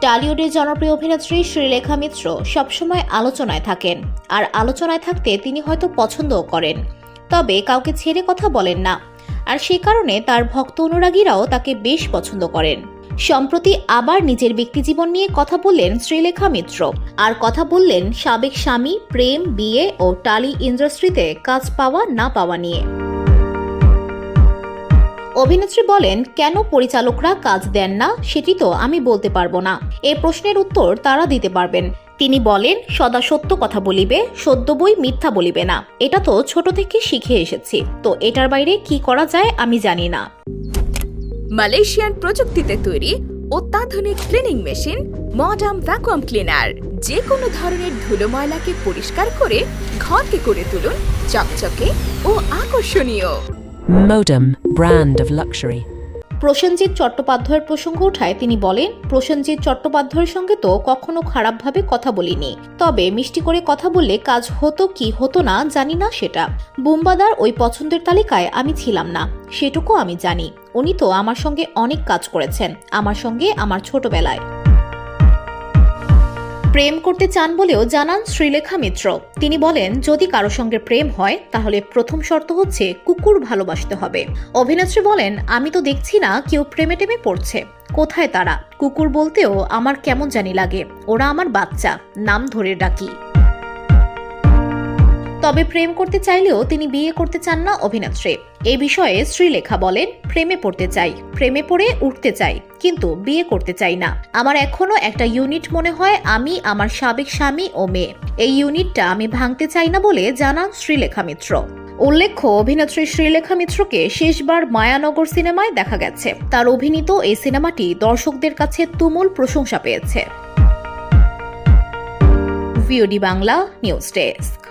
টলিউডের জনপ্রিয় অভিনেত্রী শ্রীলেখা মিত্র সবসময় আলোচনায় থাকেন, আর আলোচনায় থাকতে তিনি হয়তো পছন্দও করেন, তবে কাউকে ছেড়ে কথা বলেন না। আর সে কারণে তার ভক্ত অনুরাগীরাও তাকে বেশ পছন্দ করেন। সম্প্রতি আবার নিজের ব্যক্তিজীবন নিয়ে কথা বললেন শ্রীলেখা মিত্র, আর কথা বললেন সাবেক স্বামী, প্রেম, বিয়ে ও টালি ইন্ডাস্ট্রিতে কাজ পাওয়া না পাওয়া নিয়ে। অভিনেত্রী বলেন, কেন পরিচালকরা কাজ দেন না সেটি তো আমি বলতে পারবো না, এ প্রশ্নের উত্তর তারা দিতে পারবেন। তিনি বলেন, সদা সত্য কথা বলিবে, সদ্য বই মিথ্যা বলিবে না, এটা তো ছোট থেকে শিখে এসেছি, তো এটার বাইরে কি করা যায় আমি জানি না। মালয়েশিয়ান প্রযুক্তিতে তৈরি অত্যাধুনিক cleaning machine modern vacuum cleaner যে কোনো ধরনের ধুলো ময়লাকে পরিষ্কার করে ঘরকে করে তুলুন চকচকে ও আকর্ষণীয়। Modem, brand of luxury. Prosenjit চট্টোপাধ্যায়ের প্রসঙ্গ উঠায় তিনি বলেন, প্রসেনজিৎ চট্টোপাধ্যায়ের সঙ্গে তো কখনো খারাপভাবে কথা বলিনি, তবে মিষ্টি করে কথা বললে কাজ হতো কি হতো না জানি না সেটা। বুম্বাদার ওই পছন্দের তালিকায় আমি ছিলাম না, সেটুকু আমি জানি। উনি তো আমার সঙ্গে অনেক কাজ করেছেন, আমার সঙ্গে আমার ছোটবেলায়। প্রেম করতে চান বলেও জানান শ্রীলেখা মিত্র। তিনি বলেন, যদি কারো সঙ্গে প্রেম হয় তাহলে প্রথম শর্ত হচ্ছে কুকুর ভালোবাসতে হবে। অভিনেত্রী বলেন, আমি তো দেখছি না কেউ প্রেমে টেমে পড়ছে, কোথায় তারা? কুকুর বলতেও আমার কেমন জানি লাগে, ওরা আমার বাচ্চা, নাম ধরে ডাকি। তবে প্রেম করতে চাইলেও তিনি বিয়ে করতে চান না অভিনেত্রী। এই বিষয়ে শ্রীলেখা বলেন, প্রেমে পড়তে চাই, প্রেমে পড়ে উঠতে চাই, কিন্তু বিয়ে করতে চাই না। আমার এখনো একটা ইউনিট মনে হয়, আমি, আমার সাবেক স্বামী ও মেয়ে। এই ইউনিটটা আমি ভাঙতে চাই না বলে জানান শ্রীলেখা মিত্র। উল্লেখ্য, অভিনেত্রী শ্রীলেখা মিত্রকে শেষবার মায়ানগর সিনেমায় দেখা গেছে। তার অভিনীত এই সিনেমাটি দর্শকদের কাছে তুমুল প্রশংসা পেয়েছে। VOD Bangla news desk.